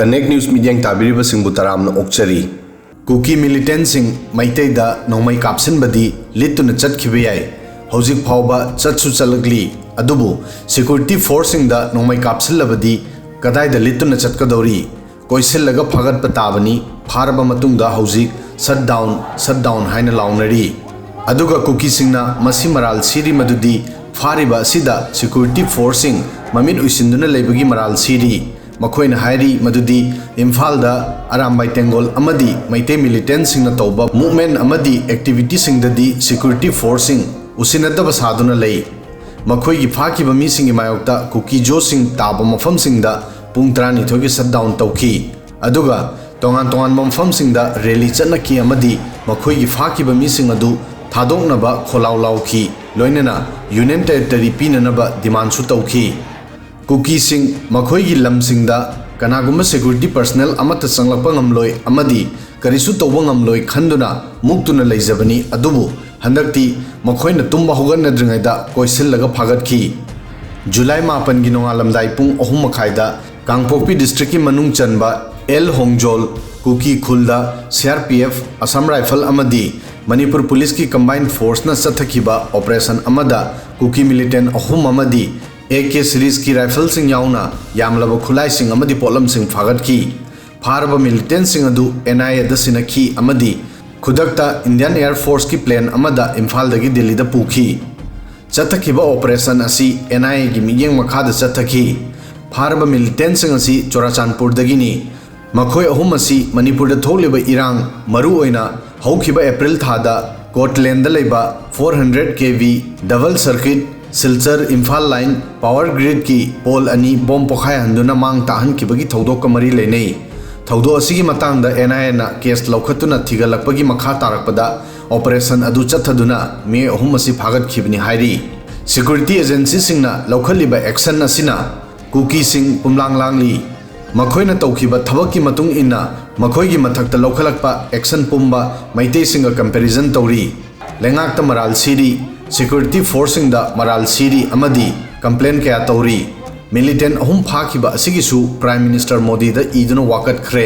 connect news media ताबीरिबा सिंगबु तरामना ओक्चरी कुकी मिलिटेंट सिंग मैतै दा नongmei kapsinbadi lituna chatkhiba yai Houjik faoba chatsu chatlakli adubu security force सिंग दा nongmei kapsinlabadi kadaida lituna chatkadouri Koisinlaga fagatpa tabani Faraba matungda Houjik shutdown haina Laonari aduga Kukising na masi maral siri madudi Faraba sida security force सिंग mamit uisinduna leibagi maral siri Makoina hairi madudi Imfalda Arambai Tengol Amadi Meitei militant sing na tauba movement Amadi activity sing dadi security forcing usinadaba saduna lay Makoi gi phaki ba mi sing mayokta Kuki jo sing taba mafam sing da pung 12 gi shutdown tauki aduga tongan mafam sing da rally chanaki amadi makoi gi phaki ba mi sing adu thadoknaba kholaulauki loinena union territory pinanaba demand su tauki Kukising Makoigi Lamsingda Kanaguma security personnel Amata Sanglapangam Amadi Karisu Tawangam Loy Khanduna Muktuna Laizabani Adubu Handakti Makoina Tumba Hogana Dringaida Koisinlaga Fagatki July Mapan Ginongalam Daipung Ohumakaida Kangpopi District Manung Chanba El Hongjol Kuki Khulda CRPF Assam Rifle Amadi Manipur Police ki Combined Force na chatkhiba Operation Amada Kuki Militant Ohum Amadi AK series की rifle सिंग याउना यामलबा खुलाई सिंग अमदी पोलम सिंग फागत की फारबा मिलिटेंट सिंग अदु NIA द सिनखी अमदी खुदकता इंडियन एयर फोर्स की प्लेन अमदा इम्फाल दगी दिल्ली द पुखी चतखिबा ऑपरेशन असी NIA की मियेंग मखाद चतखी फारबा मिलिटेंट सिंग असी चोराचानपुर दगिनी मखोय अहुम असी Manipur the थोलिबा इरांग Maru ओइना हौखिबा April थादा कोटलैंड the लेबा 400 kV double circuit Silchar Imphal line power grid की पोल अनि बॉम्ब पोखाय हंदुना मांग ताहन किबगी थौदोक कमरी लेनै थौदो असिगी मतांग द NIA ना केस लौखतुना थिगलकपगी मखा तारकपदा ऑपरेशन अदु चथदुना मे अहुम असि फागत खिबनि हाइरी सिक्योरिटी एजेंसी सिंगना लौखलिबा एक्शन असिना कुकी सिंग पुमलांग लांगली मखोइना तौखिबा थबकी मतुंग इना मखोइगी मथक्ता लौखलकपा action पुंबा Meitei Singh comparison तौरी लेंगाक्ता moral Siri Security forcing da maral siri amadi complaint kaya tauri militant ahum phakiba asigisu Prime Minister Modi da iduna wakat khre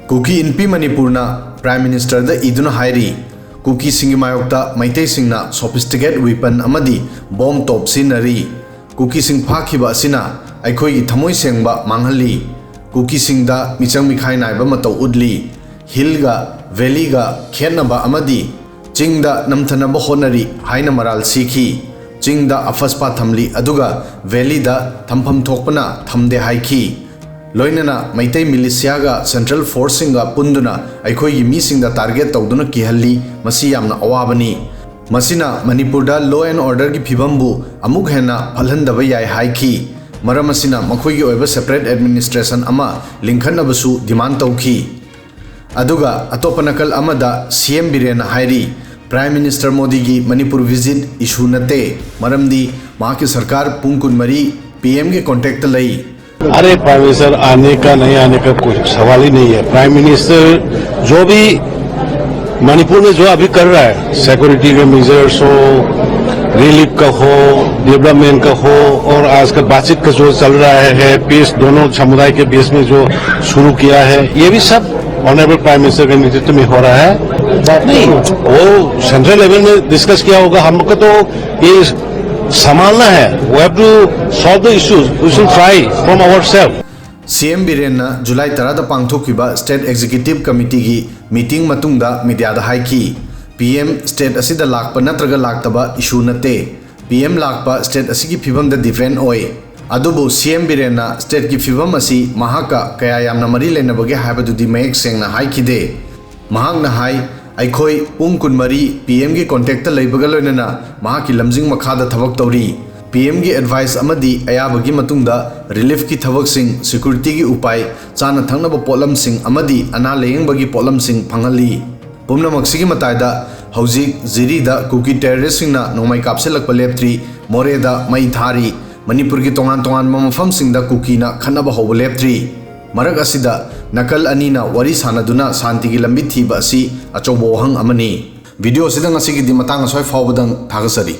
Kuki NP Manipur na Prime Minister da iduna hairi Kuki singi mayokta Meitei sing na sophisticated weapon amadi bomb top sinari Kuki sing phakiba asina aikhoi gi thamoi sengba manghali Kuki sing da michang mikhai naiba matau udli hill ga valley ga khenaba amadi Chingda namthanaba honari haina maral sikhi Chingda afaspa thamli aduga valley da thampham thokpana thamde haiki loinana Meitei militia ga central forcing ga punduna aikhoi gi mi singda target tawduna kihalli masi yamna awabani masina Manipur da law and order gi phibambu amuk hena phalhandaba yai haiki maram asina makhoi gi oiba separate administration ama linkhannabasu demand tawki aduga atopanakal amada CM Biren hairi Prime Minister Modi की Manipur visit issue नते मरमदी वहाँ की सरकार पुंग कुनमरी PM के contact लई अरे prime minister आने का नहीं आने का कोई सवाल ही नहीं है प्राइम मिनिस्टर जो भी मणिपुर में जो अभी कर रहा है सिक्योरिटी के मेजर्स हो रिलीफ का हो डेवलपमेंट का हो और आज का बातचीत का जो चल रहा है पीस दोनों समुदाय के बीच में जो शुरू किया है ये भी सब ऑनरेबल प्राइम मिनिस्टर के नेतृत्व में हो रहा है नहीं वो सेंट्रल लेवल में डिस्कस किया होगा हम लोग को तो ये संभालना है we have to solve the issues we should try from ourselves CM Biren na July 10 da pangthokiba state executive committee gi meeting matungda media da haiki PM state asida lakpa natraga laktaba issue nate PM lakpa state asigi phibam da different oi adubu CM Biren na state ki phibam asi mahaka kaya yamna mari lenabage haibadu di mayek sengna haikide mahak na hai aikhoi pung kunmari PM की contact लैबगा लोइनना महा की लमजिंग मखादा थबक तौरी PM की advice अमदी अयाबगी मतुंगदा relief की थबक सिंग security की उपाय चाना थंगनब pollen सिंग अमदी अना लेयंगबगी pollen सिंग फंगली पुमनमक्सिगी मतायदा हौजिक जिरीदा cookie terrorist सिंगना नongmei kapsinlakpa leptri मोरेदा मई थारी मणिपुर की तोंगान मफम सिंगदा कुकीना खनब हौब leptri मरक असिदा नकल अनीना वरी सानदुना शांति की लंबी थीबा असि अचौबो वहंग अमनी वीडियो सिदंग असिगी दि मतांग सोय फावबदंग थागसरी